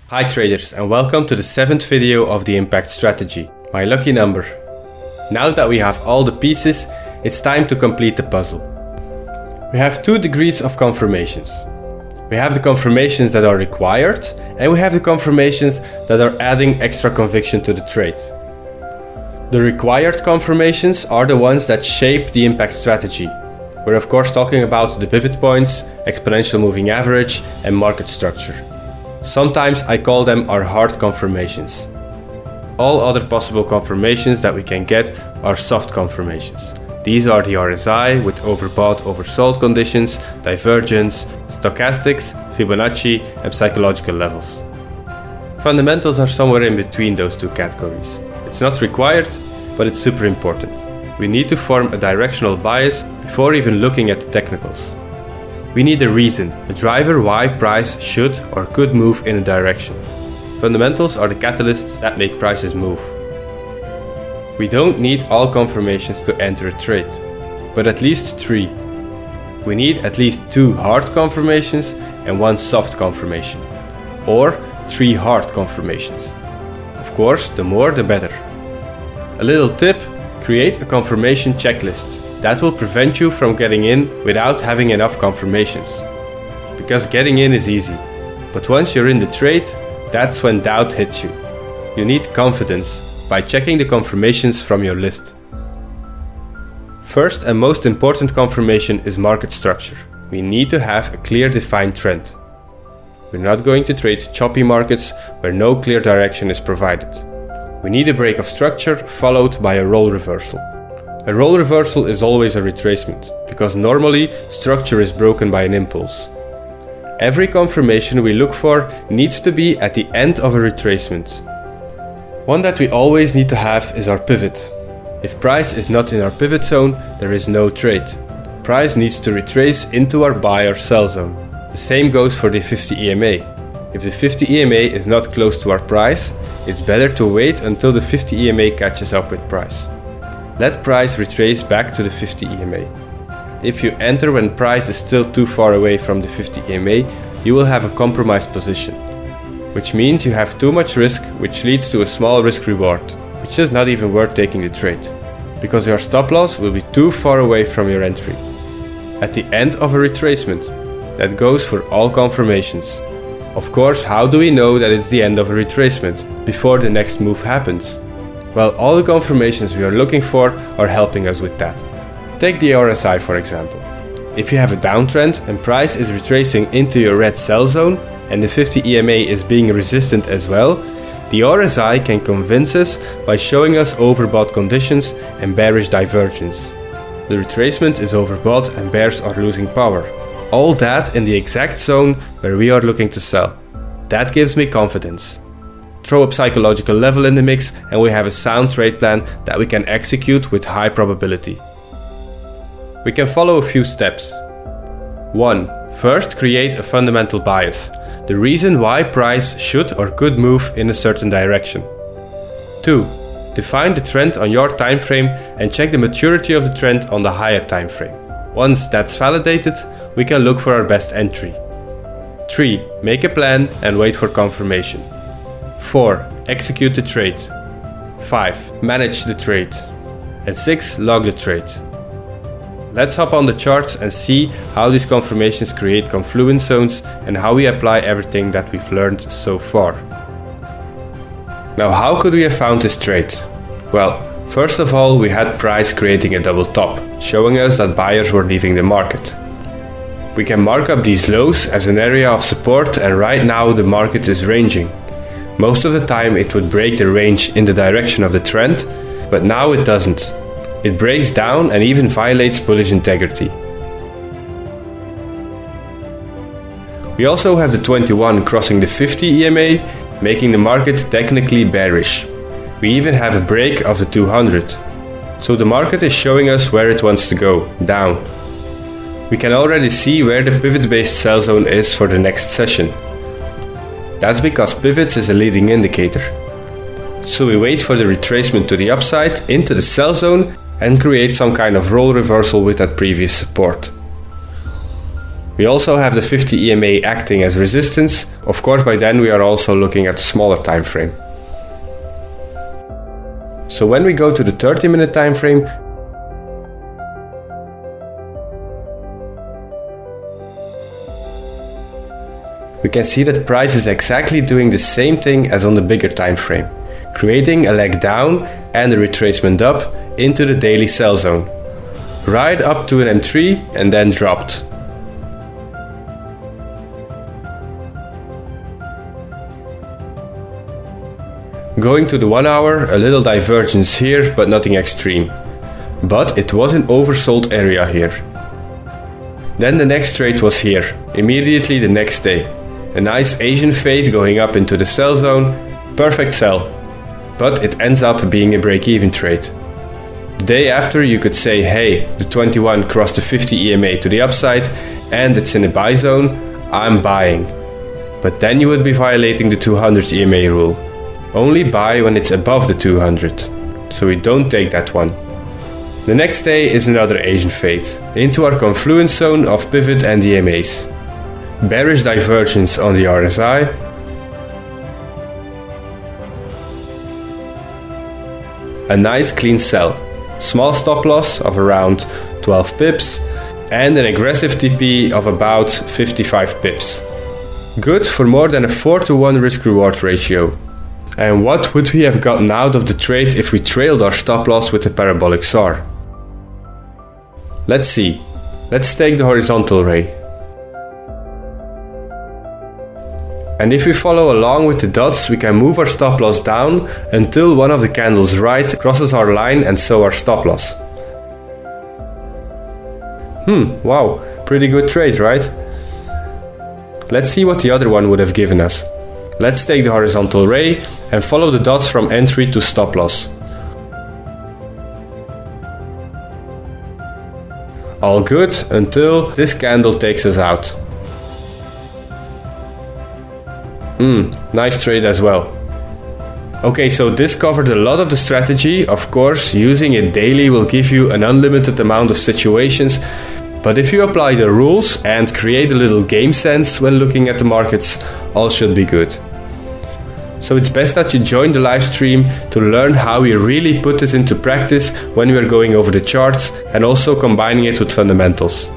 Hi traders, and welcome to the 7th video of the Impact Strategy, my lucky number. Now that we have all the pieces, it's time to complete the puzzle. We have 2 degrees of confirmations. We have the confirmations that are required, and we have the confirmations that are adding extra conviction to the trade. The required confirmations are the ones that shape the Impact Strategy. We're of course talking about the pivot points, exponential moving average, and market structure. Sometimes I call them our hard confirmations. All other possible confirmations that we can get are soft confirmations. These are the RSI with overbought, oversold conditions, divergence, stochastics, Fibonacci, and psychological levels. Fundamentals are somewhere in between those 2 categories. It's not required, but it's super important. We need to form a directional bias before even looking at the technicals. We need a reason, a driver why price should or could move in a direction. Fundamentals are the catalysts that make prices move. We don't need all confirmations to enter a trade, but at least 3. We need at least 2 hard confirmations and 1 soft confirmation, or 3 hard confirmations. Of course, the more the better. A little tip: create a confirmation checklist. That will prevent you from getting in without having enough confirmations. Because getting in is easy, but once you're in the trade, that's when doubt hits you. You need confidence by checking the confirmations from your list. First and most important confirmation is market structure. We need to have a clear defined trend. We're not going to trade choppy markets where no clear direction is provided. We need a break of structure followed by a role reversal. A role reversal is always a retracement, because normally structure is broken by an impulse. Every confirmation we look for needs to be at the end of a retracement. One that we always need to have is our pivot. If price is not in our pivot zone, there is no trade. Price needs to retrace into our buy or sell zone. The same goes for the 50 EMA. If the 50 EMA is not close to our price, it's better to wait until the 50 EMA catches up with price. Let price retrace back to the 50 EMA. If you enter when price is still too far away from the 50 EMA, you will have a compromised position, which means you have too much risk, which leads to a small risk reward, which is not even worth taking the trade, because your stop loss will be too far away from your entry. At the end of a retracement, that goes for all confirmations. Of course, how do we know that it's the end of a retracement before the next move happens? Well, all the confirmations we are looking for are helping us with that. Take the RSI for example. If you have a downtrend and price is retracing into your red sell zone and the 50 EMA is being resistant as well, the RSI can convince us by showing us overbought conditions and bearish divergence. The retracement is overbought and bears are losing power. All that in the exact zone where we are looking to sell. That gives me confidence. Throw a psychological level in the mix and we have a sound trade plan that we can execute with high probability. We can follow a few steps. 1. First, create a fundamental bias, the reason why price should or could move in a certain direction. 2. Define the trend on your time frame and check the maturity of the trend on the higher time frame. Once that's validated, we can look for our best entry. 3. Make a plan and wait for confirmation. 4. Execute the trade. 5. Manage the trade. And 6. Log the trade. Let's hop on the charts and see how these confirmations create confluence zones and how we apply everything that we've learned so far. Now, how could we have found this trade? Well, first of all, we had price creating a double top, showing us that buyers were leaving the market. We can mark up these lows as an area of support, and right now the market is ranging. Most of the time it would break the range in the direction of the trend, but now it doesn't. It breaks down and even violates bullish integrity. We also have the 21 crossing the 50 EMA, making the market technically bearish. We even have a break of the 200. So the market is showing us where it wants to go, down. We can already see where the pivot-based sell zone is for the next session. That's because pivots is a leading indicator. So we wait for the retracement to the upside into the sell zone and create some kind of role reversal with that previous support. We also have the 50 EMA acting as resistance. Of course, by then we are also looking at a smaller time frame. So when we go to the 30-minute time frame, we can see that price is exactly doing the same thing as on the bigger time frame, creating a leg down and a retracement up into the daily sell zone, right up to an M3 and then dropped. Going to the 1 hour, a little divergence here, but nothing extreme. But it was an oversold area here. Then the next trade was here, immediately the next day. A nice Asian fade going up into the sell zone, perfect sell. But it ends up being a break-even trade. The day after you could say, hey, the 21 crossed the 50 EMA to the upside and it's in a buy zone, I'm buying. But then you would be violating the 200 EMA rule. Only buy when it's above the 200, so we don't take that one. The next day is another Asian fade, into our confluence zone of pivot and EMAs. Bearish divergence on the RSI. A nice clean sell, small stop loss of around 12 pips and an aggressive TP of about 55 pips. Good for more than a 4-to-1 risk-reward ratio. And what would we have gotten out of the trade if we trailed our stop loss with a parabolic SAR? Let's see. Let's take the horizontal ray. And if we follow along with the dots, we can move our stop loss down until one of the candles right crosses our line and so our stop loss. Wow, pretty good trade, right? Let's see what the other one would have given us. Let's take the horizontal ray and follow the dots from entry to stop loss. All good until this candle takes us out. Nice trade as well. Okay, so this covered a lot of the strategy. Of course, using it daily will give you an unlimited amount of situations. But if you apply the rules and create a little game sense when looking at the markets, all should be good. So it's best that you join the live stream to learn how we really put this into practice when we are going over the charts and also combining it with fundamentals.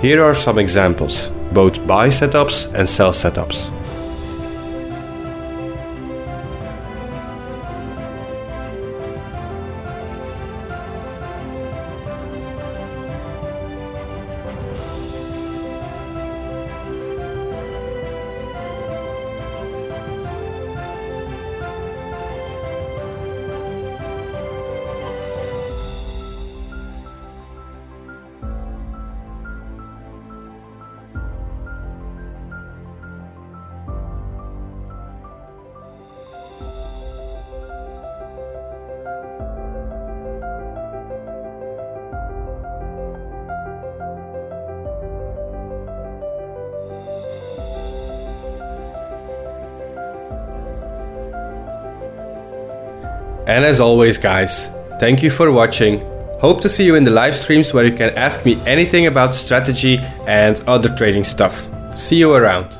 Here are some examples, both buy setups and sell setups. And as always guys, thank you for watching. Hope to see you in the live streams where you can ask me anything about strategy and other trading stuff. See you around.